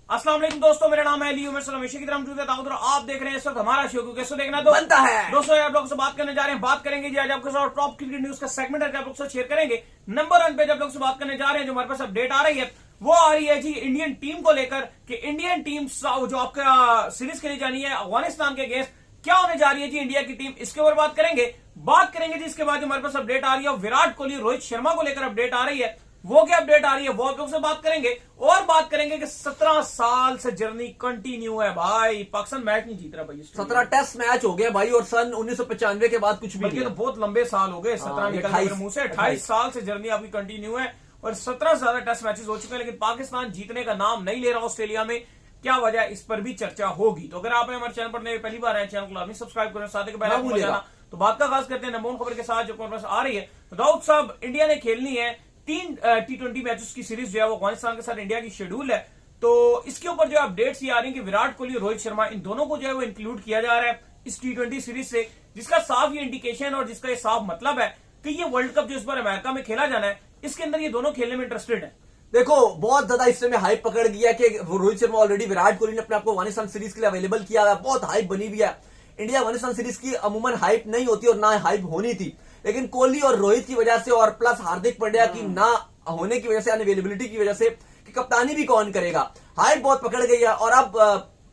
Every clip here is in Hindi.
अस्सलाम वालेकुम दोस्तों, मेरा नाम है अली उमर हमेशा की तरह मौजूद है और आप देख रहे हैं इस वक्त हमारा शो, क्योंकि इसको देखना तो बनता है। दोस्तों आप लोगों से बात करने जा रहे हैं, बात करेंगे जी आज आपके साथ टॉप क्रिकेट न्यूज का सेगमेंट है, आप लोग से शेयर करेंगे। नंबर 1 पे जब लोग से बात करने जा रहे हैं, जो हमारे पास अपडेट आ रही है वो आ रही है जी इंडियन टीम को लेकर कि इंडियन टीम जो आपका सीरीज खेली जानी है अफगानिस्तान के अगेंस्ट, क्या होने जा रही है जी इंडिया की टीम, इसके ऊपर बात करेंगे जी। इसके बाद हमारे पास अपडेट आ रही है विराट कोहली रोहित शर्मा को लेकर अपडेट आ रही है, वो क्या अपडेट आ रही है वो आप लोग से बात करेंगे। और बात करेंगे कि 17 साल से जर्नी कंटिन्यू है भाई, पाकिस्तान मैच नहीं जीत रहा भाई, 17 टेस्ट मैच हो गए भाई, और सन 1995 के बाद कुछ भी बल्कि तो बहुत लंबे साल हो गए, 17 निकल मुंह से 28 साल से जर्नी आपकी कंटिन्यू है और 17 से ज्यादा टेस्ट मैचेस हो चुके हैं, लेकिन पाकिस्तान जीतने का नाम नहीं ले रहा ऑस्ट्रेलिया में। क्या वजह, इस पर भी चर्चा होगी। तो अगर आपने हमारे चैनल पर नए पहली बार आए, चैनल को लाजमी सब्सक्राइब करें, साथ ही बेल आइकन बजाना। तो बात का आगाज करते हैं नंबर 1 खबर के साथ जो हमारे पास आ रही है। तो दाऊद साहब, इंडिया ने खेलनी है 3 T20 मैचेस की सीरीज जो है वो अफगानिस्तान के साथ इंडिया की शेड्यूल है। तो इसके ऊपर जो अपडेट्स ये आ रही है कि विराट कोहली और रोहित शर्मा इन दोनों को जो है वो इंक्लूड किया जा रहा है इस T20 सीरीज से, जिसका साफ ये इंडिकेशन और जिसका ये साफ मतलब है कि ये वर्ल्ड कप जो इस बार अमेरिका में खेला जाना है, इसके अंदर ये दोनों खेलने में इंटरेस्टेड है। देखो, बहुत ज्यादा इस समय हाइप पकड़ गया कि रोहित शर्मा ऑलरेडी विराट कोहली ने अपने आपको अफगानिस्तान सीरीज के लिए अवेलेबल किया है, बहुत हाइप बनी हुई है। इंडिया अफगानिस्तान सीरीज की अमूमन हाइप नहीं होती और ना हाइप होनी थी, लेकिन कोहली और रोहित की वजह से और प्लस हार्दिक पांड्या की ना होने की वजह से, अनअवेलेबिलिटी की वजह से कि कप्तानी भी कौन करेगा, हाइप बहुत पकड़ गई है। और अब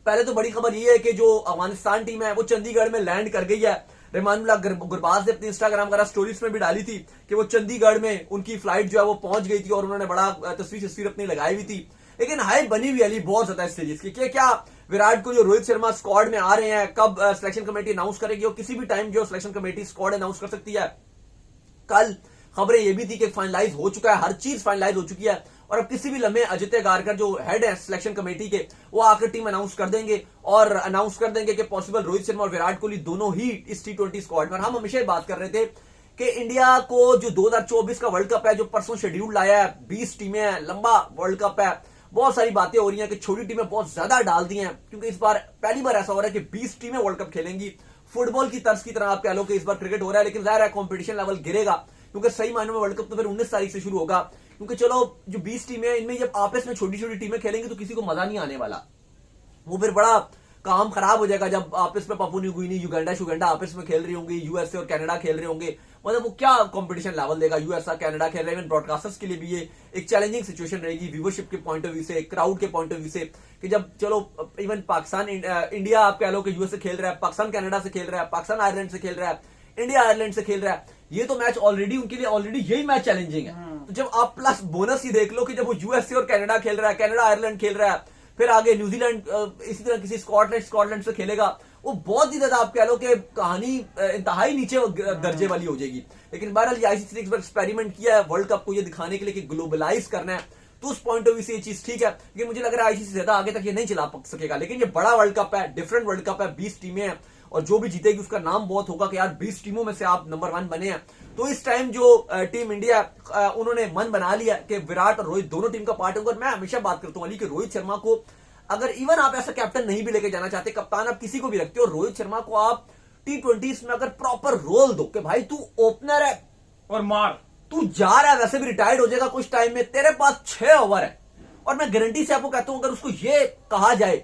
पहले तो बड़ी खबर यह है कि जो अफगानिस्तान टीम है वो चंडीगढ़ में लैंड कर गई है। रहमानुल्लाह गुरबाज ने अपनी इंस्टाग्राम वगैरह स्टोरीज में भी डाली थी कि वो चंडीगढ़ में उनकी फ्लाइट जो है वो पहुंच गई थी और उन्होंने बड़ा तस्वीर अपनी लगाई हुई थी। लेकिन हाइप बनी हुई अली बहुत ज्यादा इस सीरीज की कि क्या विराट कोहली और रोहित शर्मा स्क्वाड में आ रहे हैं, कब सिलेक्शन कमेटी अनाउंस करेगी और किसी भी टाइम जो सिलेक्शन कमेटी स्क्वाड अनाउंस कर सकती है। कल खबरें ये भी थी कि फाइनलाइज हो चुका है, हर चीज फाइनलाइज हो चुकी है और अब किसी भी लम्हे अजित गारकर जो हेड है सिलेक्शन कमेटी के, वो आकर टीम अनाउंस कर देंगे और अनाउंस कर देंगे कि पॉसिबल रोहित शर्मा और विराट कोहली दोनों ही इस T20 स्क्वाड में। हम हमेशा बात कर रहे थे कि इंडिया को जो 2024 का वर्ल्ड कप है, जो परसों शेड्यूल लाया है, 20 टीमें हैं, लंबा वर्ल्ड कप है, बहुत सारी बातें हो रही हैं कि छोटी टीमें बहुत ज्यादा डाल दी हैं, क्योंकि इस बार पहली बार ऐसा हो रहा है कि 20 टीमें वर्ल्ड कप खेलेंगी। फुटबॉल की तर्ज की तरह आप कह लो कि इस बार क्रिकेट हो रहा है, लेकिन जाहिर है कॉम्पिटिशन लेवल गिरेगा, क्योंकि सही मायनों में वर्ल्ड कप तो फिर 19 तारीख से शुरू होगा। क्योंकि चलो जो 20 टीमें हैं, इनमें जब आपस में छोटी छोटी टीमें खेलेंगी तो किसी को मजा नहीं आने वाला, वो फिर बड़ा काम खराब हो जाएगा जब आपस में पापुआ न्यू गिनी, युगांडा आपस में खेल रही होंगी, यूएसए और कनाडा खेल रहे होंगे, मतलब वो क्या कंपटीशन लेवल देगा। यूएसए कनाडा खेल रहे हैं, ब्रॉडकास्टर्स के लिए भी ये एक चैलेंजिंग सिचुएशन रहेगी व्यूवरशिप के पॉइंट ऑफ व्यू से, क्राउड के पॉइंट ऑफ व्यू से, कि जब चलो इवन पाकिस्तान इंडिया आप कह लो कि यूएसए खेल रहा है, पाकिस्तान कनाडा से खेल रहा है, पाकिस्तान आयरलैंड से खेल रहा है, इंडिया आयरलैंड से खेल रहा है, ये तो मैच ऑलरेडी उनके लिए ऑलरेडी यही मैच चैलेंजिंग है। तो जब आप प्लस बोनस ही देख लो कि जब वो यूएसए और कनाडा खेल रहा है, कनाडा आयरलैंड खेल रहा है, फिर आगे न्यूजीलैंड इसी तरह किसी स्कॉटलैंड से खेलेगा, वो बहुत ही ज्यादा आप कह लो कि कहानी इंतहाई नीचे दर्जे वाली हो जाएगी। लेकिन बहरहाल ये आईसीसी ने एक बार एक्सपेरिमेंट किया है वर्ल्ड कप को ये दिखाने के लिए कि ग्लोबलाइज करना है, तो उस पॉइंट ऑफ व्यू से ये चीज ठीक है। लेकिन मुझे लग रहा है आईसीसी ज्यादा आगे तक ये नहीं चला सकेगा। लेकिन ये बड़ा वर्ल्ड कप है, डिफरेंट वर्ल्ड कप है, 20 टीमें हैं और जो भी जीतेगी उसका नाम बहुत होगा कि यार 20 टीमों में से आप नंबर 1 बने हैं। तो इस टाइम जो टीम इंडिया उन्होंने मन बना लिया कि विराट और रोहित दोनों टीम का पार्ट होगा। मैं हमेशा बात करता हूं अली कि रोहित शर्मा को अगर इवन आप ऐसा कैप्टन नहीं भी लेके जाना चाहते, कप्तान आप किसी को भी रखते हो, रोहित शर्मा को आप T20 में अगर प्रॉपर रोल दो कि भाई तू ओपनर है और मार, तू जा रहा है, वैसे भी रिटायर्ड हो जाएगा कुछ टाइम में, तेरे पास 6 ओवर है, और मैं गारंटी से आपको कहता हूं अगर उसको ये कहा जाए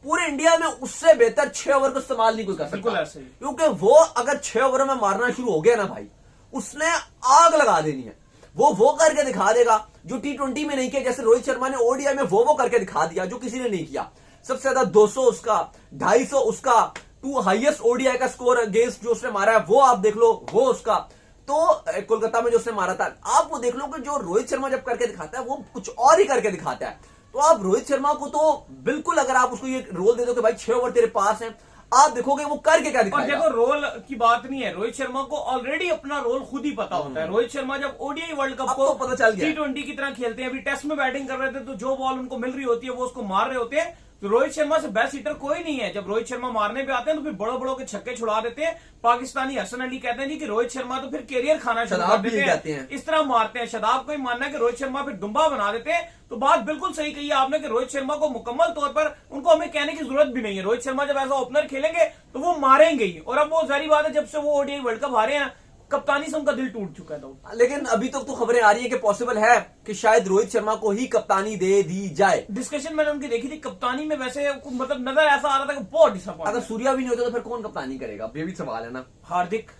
पूरे इंडिया में उससे बेहतर 6 ओवर को इस्तेमाल नहीं कोई कर सकता, क्योंकि वो अगर 6 ओवर में मारना शुरू हो गया ना भाई, उसने आग लगा देनी है। वो करके दिखा देगा जो T20 में नहीं किया, जैसे रोहित शर्मा ने ओडीआई में वो करके दिखा दिया जो किसी ने नहीं किया। सबसे ज्यादा 200 उसका, 250 उसका, 2 हाईएस्ट ओडीआई का स्कोर अगेंस्ट जो उसने मारा है वो आप देख लो, वो उसका तो कोलकाता में जो उसने मारा था, आप वो देख लो कि जो रोहित शर्मा जब करके दिखाता है वो कुछ और ही करके दिखाता है। तो आप रोहित शर्मा को तो बिल्कुल अगर आप उसको ये रोल दे दो कि भाई 6 ओवर तेरे पास हैं, आप देखोगे वो करके क्या दिखाएगा। और देखो रोल की बात नहीं है, रोहित शर्मा को ऑलरेडी अपना रोल खुद ही पता होता है। रोहित शर्मा जब ओडीआई वर्ल्ड कप को तो पता चल गया, T20 की तरह खेलते हैं, अभी टेस्ट में बैटिंग कर रहे थे तो जो बॉल उनको मिल रही होती है वो उसको मार रहे होते हैं। तो रोहित शर्मा से बेस्ट हिटर कोई नहीं है। जब रोहित शर्मा मारने पे आते हैं तो फिर बड़ों बड़ों के छक्के छुड़ा देते हैं। पाकिस्तानी हसन अली कहते हैं जी कि रोहित शर्मा तो फिर कैरियर खाना शुरू कर देते हैं, इस तरह मारते हैं। शदाब को ही मानना है कि रोहित शर्मा फिर दुम्बा बना देते हैं। तो बात बिल्कुल सही कही आपने कि रोहित शर्मा को मुकम्मल तौर पर उनको हमें कहने की जरूरत भी नहीं है। रोहित शर्मा जब ऐसा ओपनर खेलेंगे तो वो मारेंगे ही। और अब वो जारी बात है, जब से वो ओडीआई वर्ल्ड कप हारे हैं कप्तानी से उनका दिल टूट चुका है। तो लेकिन अभी तक तो खबरें आ रही है कि पॉसिबल है कि शायद रोहित शर्मा को ही कप्तानी दे दी जाए। डिस्कशन मैंने उनकी देखी थी कप्तानी में, वैसे मतलब नजर ऐसा आ रहा था कि बहुत डिसअपॉइंट। अगर सूर्या भी नहीं होता तो फिर कौन कप्तानी करेगा, ये भी सवाल है ना। हार्दिक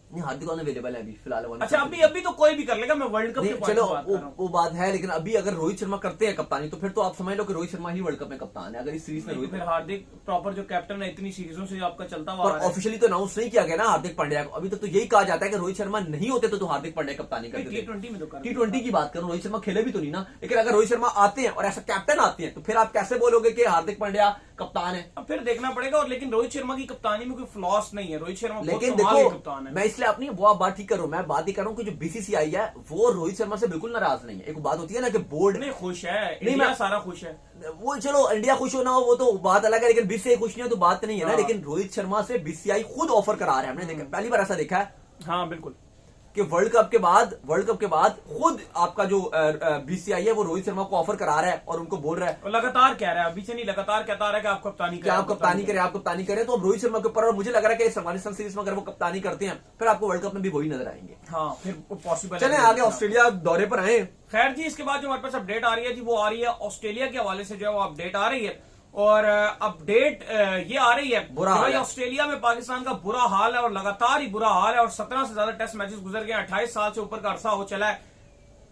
नहीं, हार्दिक अवेलेबल है अभी फिलहाल। अच्छा, अभी तो कोई भी कर लेगा, मैं वर्ल्ड कप के पॉइंट चलो से बात कर रहा हूं। वो बात है, लेकिन अभी अगर रोहित शर्मा करते हैं कप्तानी तो फिर तो आप समझ लो कि रोहित शर्मा ही वर्ल्ड कप में कप्तान है। अगर इस सीरीज में रोहित, फिर हार्दिक प्रॉपर जो कैप्टन है इतनी सीरीजों से आपका चलता हुआ और ऑफिशियली तो अनाउंस नहीं किया गया ना हार्दिक पांड्या को। अभी तक तो यही कहा जाता है कि रोहित शर्मा नहीं होते तो हार्दिक पांड्या कप्तानी करते। T20 में तो कर T20 की बात करो, रोहित शर्मा खेले भी तो नहीं ना। लेकिन अगर रोहित शर्मा आते हैं और ऐसा कैप्टन आते हैं तो फिर आप कैसे बोलोगे कि हार्दिक पांड्या कप्तान है? अब फिर देखना पड़ेगा। और लेकिन रोहित शर्मा की कप्तानी में कोई फ्लॉस नहीं है। रोहित शर्मा लेकिन बहुत कमाल के देखो, कप्तान है। मैं इसलिए अपनी वो बात ठीक करूं, मैं बात ही कर रहा हूं कि जो बीसीसीआई है वो रोहित शर्मा से बिल्कुल नाराज नहीं है। एक बात होती है ना कि बोर्ड नहीं खुश है, नहीं, इंडिया मैं सारा खुश है। वो चलो इंडिया खुश होना हो वो तो बात अलग है, लेकिन बीसीसीआई खुश नहीं है तो बात नहीं है ना। हाँ। लेकिन रोहित शर्मा से बीसीसीआई खुद ऑफर करा रहे हैं। हमने देखा, पहली बार ऐसा देखा है हाँ बिल्कुल, कि वर्ल्ड कप के बाद खुद आपका जो बीसीसीआई है वो रोहित शर्मा को ऑफर करा रहा है और उनको बोल रहा है, और लगातार कह रहा है, अभी से नहीं, लगातार कहता रहा है कि आप कप्तानी करें, आप कप्तानी करें। तो अब रोहित शर्मा के ऊपर, और मुझे लग रहा है कि इस अफगानिस्तान सीरीज में अगर वो कप्तानी करते हैं फिर आपको वर्ल्ड कप में भी वही नजर आएंगे। हाँ फिर पॉसिबल। चले आगे ऑस्ट्रेलिया दौरे पर आए। खैर जी, इसके बाद जो हमारे पास अपडेट आ रही है जी, वो आ रही है ऑस्ट्रेलिया के हवाले से जो है वो अपडेट आ रही है। और अपडेट ये आ रही है बुरा कि भाई हाल है। ऑस्ट्रेलिया में पाकिस्तान का बुरा हाल है और लगातार ही बुरा हाल है। और 17 से ज्यादा टेस्ट मैचेस गुजर गए, 28 साल से ऊपर का अरसा हो चला है।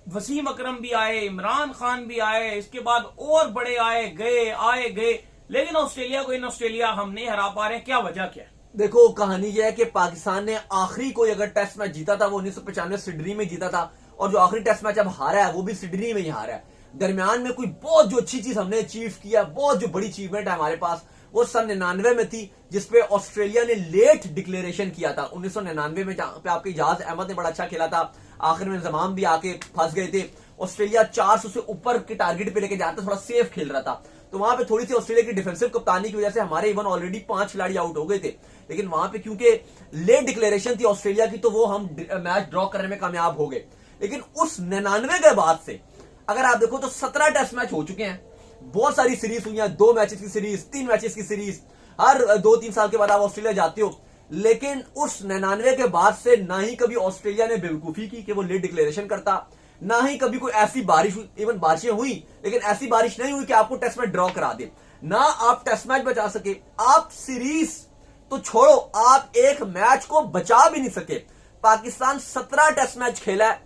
वसीम अकरम भी आए, इमरान खान भी आए, इसके बाद और बड़े आए गए, लेकिन ऑस्ट्रेलिया हम नहीं हरा पा रहे हैं। क्या वजह क्या है? देखो, कहानी यह है कि पाकिस्तान ने आखिरी कोई अगर टेस्ट मैच जीता था वो 1995 सिडनी में जीता था, और जो आखिरी टेस्ट मैच अब हारा है वो भी सिडनी में ही हारा है। दरमियान में कोई बहुत जो अच्छी चीज हमने अचीव किया, बहुत जो बड़ी अचीवमेंट है हमारे पास, वो सन 99 में थी, जिसपे ऑस्ट्रेलिया ने लेट डिक्लेरेशन किया था। 1999 में जहां पे आपके इजाज अहमद ने बड़ा अच्छा खेला था, आखिर में इंतजाम भी आके फंस गए थे। ऑस्ट्रेलिया 400 से ऊपर के टारगेट पे लेके जाता, थोड़ा सेफ खेल रहा था, तो वहां पे थोड़ी सी ऑस्ट्रेलिया की डिफेंसिव कप्तानी की वजह से हमारे इवन ऑलरेडी 5 खिलाड़ी आउट हो गए थे। लेकिन वहां पे क्योंकि लेट डिक्लेरेशन थी ऑस्ट्रेलिया की, तो वो हम मैच ड्रॉ करने में कामयाब हो गए। लेकिन उस 99 के बाद से अगर आप देखो तो 17 टेस्ट मैच हो चुके हैं, बहुत सारी सीरीज हुई हैं, 2 मैचेस की सीरीज, 3 मैचेस की सीरीज, हर 2-3 साल के बाद आप ऑस्ट्रेलिया जाते हो। लेकिन उस 99 के बाद से ना ही कभी ऑस्ट्रेलिया ने बेवकूफी की कि वो लेट डिक्लेरेशन करता, ना ही कभी कोई ऐसी बारिश हुई, इवन बारिशें हुई लेकिन ऐसी बारिश नहीं हुई कि आपको टेस्ट मैच ड्रॉ करा दे, ना आप टेस्ट मैच बचा सके, आप सीरीज तो छोड़ो, आप एक मैच को बचा भी नहीं सके। पाकिस्तान 17 टेस्ट मैच खेला है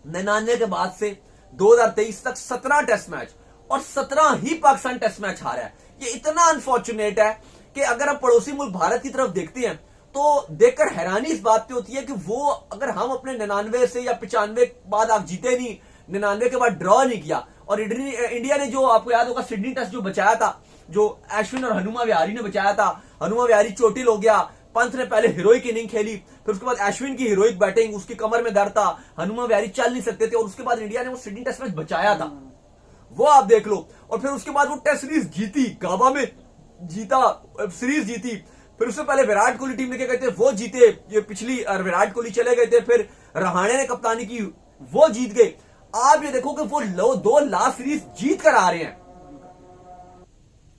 99 के बाद से 2023 तक, 17 टेस्ट मैच, और 17 ही पाकिस्तान टेस्ट मैच हारा है। ये इतना अनफॉर्चुनेट है कि अगर हम पड़ोसी मुल्क भारत की तरफ देखते हैं तो देखकर हैरानी इस बात पे होती है कि वो अगर हम अपने 99 से या 95 बाद आप जीते नहीं, 99 के बाद ड्रॉ नहीं किया, और इंडिया ने जो आपको याद होगा सिडनी टेस्ट जो बचाया था, जो अश्विन और हनुमा विहारी ने बचाया था, हनुमा विहारी चोटिल हो गया, पंत ने पहले हीरोइक इनिंग खेली, फिर उसके बाद अश्विन की हीरोइक बैटिंग, उसकी कमर में दर्द था, हनुमा विहारी चल नहीं सकते थे, और उसके बाद इंडिया ने वो सिडनी टेस्ट मैच बचाया था, वो आप देख लो। और फिर उसके बाद वो टेस्ट सीरीज जीती, गाबा में जीता, सीरीज जीती, फिर उससे पहले विराट कोहली टीम लेके गए थे, वो जीते, ये पिछली विराट कोहली चले गए थे, फिर रहाणे ने कप्तानी की, वो जीत गए। आप ये देखो कि वो 2 लास्ट सीरीज जीत कर आ रहे हैं,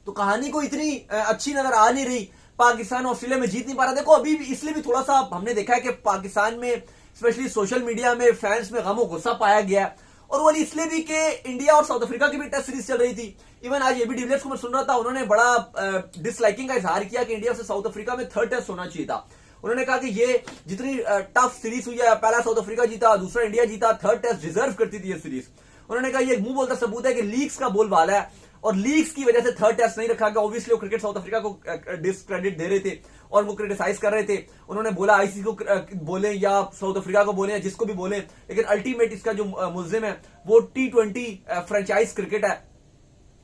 तो कहानी को इतनी अच्छी नजर आ नहीं रही। पाकिस्तान ऑस्ट्रेलिया में जीत नहीं पा रहा। देखो अभी भी इसलिए भी थोड़ा सा हमने देखा है कि पाकिस्तान में स्पेशली सोशल मीडिया में फैंस में गम और गुस्सा पाया गया है, और वो इसलिए भी कि इंडिया और साउथ अफ्रीका की भी टेस्ट सीरीज चल रही थी। इवन आज एबी डिविलियर्स को मैं सुन रहा था, उन्होंने बड़ा डिसलाइकिंग का इजहार किया कि इंडिया से साउथ अफ्रीका में 3rd टेस्ट होना चाहिए था। उन्होंने कहा कि ये जितनी टफ सीरीज हुई है, पहला साउथ अफ्रीका जीता, दूसरा इंडिया जीता, 3rd टेस्ट डिजर्व करती थी ये सीरीज। उन्होंने कहा ये मुंह बोलता सबूत है कि लीग्स का बोलबाला है, और लीग्स की वजह से 3rd टेस्ट नहीं रखा गया। ऑब्वियसली वो क्रिकेट साउथ अफ्रीका को डिसक्रेडिट दे रहे थे और वो क्रिटिसाइज कर रहे थे। उन्होंने बोला आईसीसी को बोले या साउथ अफ्रीका को बोले या जिसको भी बोले, लेकिन अल्टीमेट इसका जो मुल्जिम है वो T20 फ्रेंचाइज क्रिकेट है।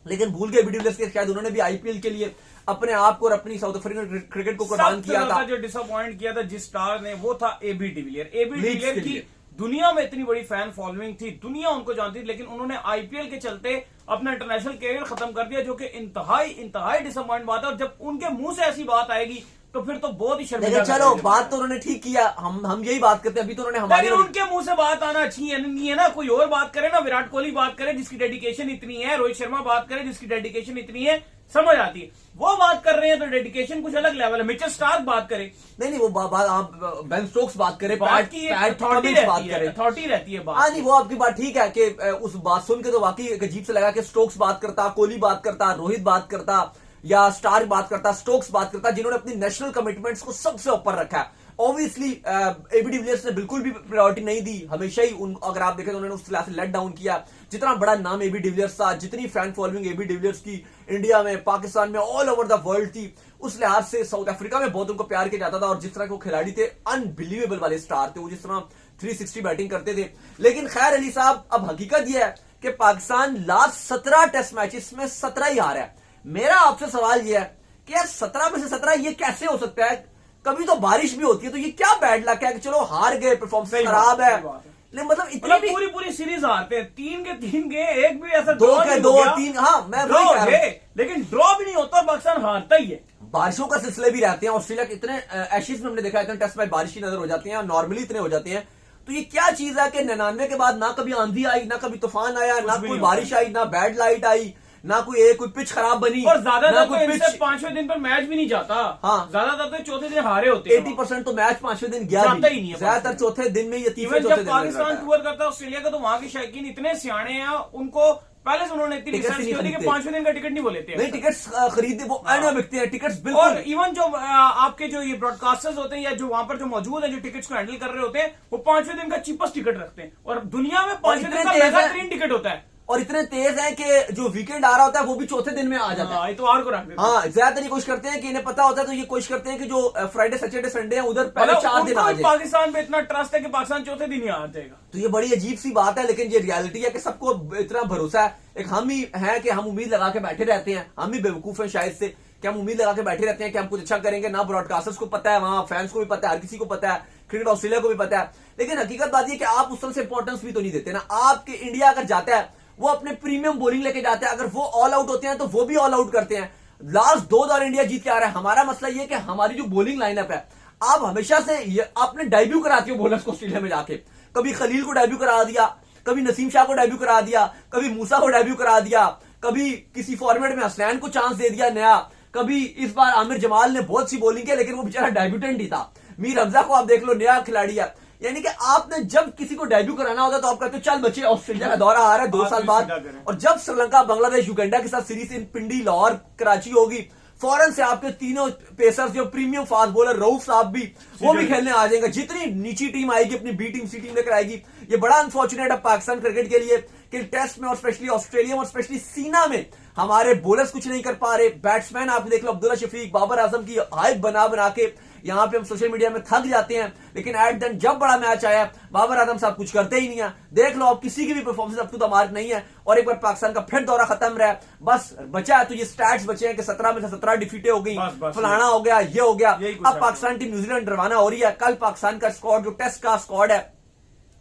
लेकिन भूल गए डिविलियर्स के, शायद उन्होंने भी आईपीएल के लिए अपने आप को और अपनी साउथ अफ्रीकन क्रिकेट को कुर्बान किया था। जो डिसअपॉइंट किया था जिस स्टार ने, वो था एबी डिविलियर। एबी डिविलियर की दुनिया में इतनी बड़ी फैन फॉलोइंग थी, दुनिया उनको जानती थी, लेकिन उन्होंने आईपीएल के चलते अपना इंटरनेशनल कैरियर खत्म कर दिया, जो कि इंतहाई डिसअपॉइंट बात है। और जब उनके मुंह से ऐसी बात आएगी तो फिर तो बहुत ही शर्मिंदा लेकिन कर चलो देंगे। बात तो उन्होंने ठीक किया, हम यही बात करते हैं, अभी तो उन्होंने हमारी लेकिन उनके मुंह से बात आना अच्छी नहीं है ना। कोई और बात करे ना, विराट कोहली बात करे जिसकी डेडिकेशन इतनी है, रोहित शर्मा बात करे जिसकी डेडिकेशन इतनी है, समझ आती है। वो बात कर रहे हैं तो डेडिकेशन कुछ अलग लेवल है। मिचेल स्टार्क बात करे, नहीं वो बात आप बेन स्टोक्स बात करें, बात की अथॉरिटी बात करें, अथॉरिटी रहती है बात। हाँ नहीं वो आपकी बात ठीक है कि उस बात सुन के तो वाकई एक अजीब से लगा कि स्टोक्स बात करता, कोहली बात करता, रोहित बात करता या स्टार्क बात करता, स्टोक्स बात करता, जिन्होंने अपनी नेशनल कमिटमेंट्स को सबसे ऊपर रखा है। ऑब्वियसली एबी डिविलियर्स ने बिल्कुल भी प्रायोरिटी नहीं दी, हमेशा ही अगर आप देखें तो उन्होंने उस क्लास से लेट डाउन किया। जितना बड़ा नाम एबी डिविलियर्स था, जितनी फैन फॉलोइंग एबी डिविलियर्स की इंडिया में, पाकिस्तान में, ऑल ओवर द वर्ल्ड थी, उस लिहाज से साउथ अफ्रीका में बहुत उनको प्यार किया जाता था। और जिस तरह के वो खिलाड़ी थे, अनबिलीवेबल वाले स्टार थे वो, जिस तरह 360 बैटिंग करते थे। लेकिन खैर अली साहब, अब हकीकत यह है कि पाकिस्तान लास्ट 17 टेस्ट मैचेस में 17 ही हारा है। मेरा आपसे सवाल यह है कि यार 17 में से 17 ये कैसे हो सकता है? कभी तो बारिश भी होती है, तो ये क्या बैड लक है कि चलो हार गए, परफॉर्मेंस खराब है। लेकिन मतलब इतनी भी पूरी सीरीज हारते हैं, 3 के 3 गए, एक भी ऐसा 2 के 2 3, हाँ मैं वही कह रहा हूं। लेकिन ड्रॉ भी नहीं होता, पाकिस्तान हारता ही है। बारिशों का सिलसिले भी रहते हैं ऑस्ट्रेलिया के, इतने एशेज में हमने देखा इतने टेस्ट मैच बारिश की नजर हो जाती है, नॉर्मली इतने हो जाते हैं। तो ये क्या चीज है कि 99 के बाद ना कभी आंधी आई, ना कभी तूफान आया, ना कोई बारिश आई, ना बैड लाइट आई, ना कोई पिच खराब बनी, और ज्यादातर कोई तो इनसे 5वें दिन पर मैच भी नहीं जाता। हाँ ज्यादातर तो चौथे दिन हारे होते हैं। 80% तो मैच 5वें दिन गया जाता ही नहीं है, ज्यादातर चौथे दिन में या तीसरे इवन चौथे जब दिन में पाकिस्तान जाता है। टूर करता है ऑस्ट्रेलिया का, तो वहां के शायकीन इतने सियाने हैं, उनको पहले से उन्होंने इतनी टिकट्स रिसर्च नहीं की होती कि खरीदते। 5वें दिन का टिकट नहीं वो लेते हैं। नहीं टिकट्स खरीदे वो एंड बिकते हैं टिकट्स और बिल्कुल। इवन जो आपके जो ये ब्रॉडकास्टर्स होते हैं या जो वहां पर जो मौजूद है, जो टिकट्स को हैंडल कर रहे होते हैं, वो 5वें दिन का चीपेस्ट टिकट रखते हैं। और दुनिया में 5वें दिन का महंगा 3 टिकट होता है। और इतने तेज है कि जो वीकेंड आ रहा होता है वो भी चौथे दिन में आ जाता है। हाँ, इतवार को रख देते हैं। हाँ ज्यादातर ये कोशिश करते हैं कि इन्हें पता होता है, तो ये कोशिश करते हैं कि जो फ्राइडे सैटरडे संडे है उधर पहले मतलब 4 दिन आ उनको जाए। पाकिस्तान पे इतना ट्रस्ट है कि पाकिस्तान चौथे दिन ही आ जाएगा। तो ये बड़ी अजीब सी बात है, लेकिन ये रियलिटी है कि सबको इतना भरोसा है। एक हम ही है कि हम उम्मीद लगा के बैठे रहते हैं, हम ही बेवकूफ हैं शायद से कि हम उम्मीद लगा के बैठे रहते हैं कि हम कुछ अच्छा करेंगे। ना ब्रॉडकास्टर्स को पता है, वहां फैंस को भी पता है, हर किसी को पता है, क्रिकेट ऑस्ट्रेलिया को भी पता है। लेकिन हकीकत बात यह कि आप उस तरह से इंपॉर्टेंस भी तो नहीं देते ना। आपके इंडिया अगर जाता है वो अपने प्रीमियम बॉलिंग लेके जाते हैं, अगर वो ऑल आउट होते हैं तो वो भी ऑल आउट करते हैं। लास्ट 2 दौर इंडिया जीत के आ रहा है। हमारा मसला ये कि हमारी जो बॉलिंग लाइनअप है, आप हमेशा से आपने डेब्यू कराती हो बॉलर्स को ऑस्ट्रेलिया में जाके। कभी खलील को डेब्यू करा दिया, कभी नसीम शाह को डेब्यू करा दिया, कभी मूसा को डेब्यू करा दिया, कभी किसी फॉर्मेट में हसनैन को चांस दे दिया नया, कभी इस बार आमिर जमाल ने बहुत सी बॉलिंग की, लेकिन वो बेचारा डेब्यूटेंट ही था। मीर हमजा को आप देख लो, नया खिलाड़ी है। यानी कि आपने जब किसी को डेब्यू कराना होता है तो आप कहते हो चल बच्चे ऑस्ट्रेलिया का दौरा आ रहा है 2 साल बाद। और जब श्रीलंका, बांग्लादेश, युगांडा के साथ सीरीज इन पिंडी, लाहौर, कराची होगी, फौरन से आपके तीनों पेसर्स जो प्रीमियम फास्ट बॉलर रऊफ साहब भी वो भी खेलने आ जाएंगे। जितनी नीची टीम आएगी अपनी बी टीम, सी टीम लेकर आएगी। ये बड़ा अनफॉर्चुनेट है पाकिस्तान क्रिकेट के लिए कि टेस्ट में और स्पेशली ऑस्ट्रेलिया में और स्पेशली सीना में हमारे बॉलर्स कुछ नहीं कर पा रहे। बैट्समैन आप देख लो, अब्दुल्ला शफीक, बाबर आजम की हाइप बना बना के यहां पे हम सोशल मीडिया में थक जाते हैं, लेकिन एट द एंड जब बड़ा मैच आया बाबर आजम साहब कुछ करते ही नहीं है। देख लो आप, किसी की भी performance up to the mark नहीं है। और एक बार पाकिस्तान का फिर दौरा खत्म रहा है, बस बचा है तो ये स्टैट्स बचे हैं कि 17 में से 17 डिफीटें हो गई, फलाना हो गया, ये हो गया। अब पाकिस्तान टीम न्यूजीलैंड रवाना हो रही है। कल पाकिस्तान का स्क्वाड जो टेस्ट का स्क्वाड है,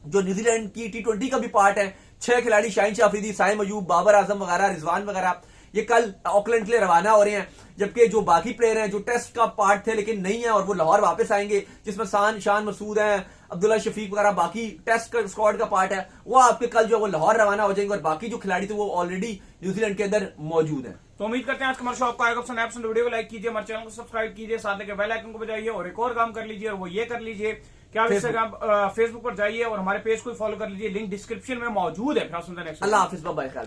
जो न्यूजीलैंड की T20 का भी पार्ट है, 6 खिलाड़ी शाहीन शाह अफरीदी, साइम अयूब, बाबर आजम वगैरह, रिजवान वगैरह, ये कल ऑकलैंड के लिए रवाना हो रहे हैं। जबकि जो बाकी प्लेयर हैं जो टेस्ट का पार्ट थे लेकिन नहीं है, और वो लाहौर वापस आएंगे, जिसमें शान मसूद हैं, अब्दुल्ला शफीक वगैरह, बाकी टेस्ट का स्क्वाड का पार्ट है, वो आपके कल जो है वो लाहौर रवाना हो जाएंगे। और बाकी जो खिलाड़ी थे वो ऑलरेडी न्यूजीलैंड के अंदर मौजूद है। तो उम्मीद करते हैं आज का हमारा शो आपको आएगा पसंद। आप वीडियो को लाइक कीजिए, हमारे चैनल को सब्सक्राइब कीजिए, साथ में बेल आइकन को बजाइए और एक और काम कर लीजिए, और वो ये कर लीजिए कि आप इंस्टाग्राम, फेसबुक पर जाइए और हमारे पेज को फॉलो कर लीजिए। लिंक डिस्क्रिप्शन में मौजूद है। फिर आप सुनते हैं नेक्स्ट। अल्लाह हाफिज, बाय बाय।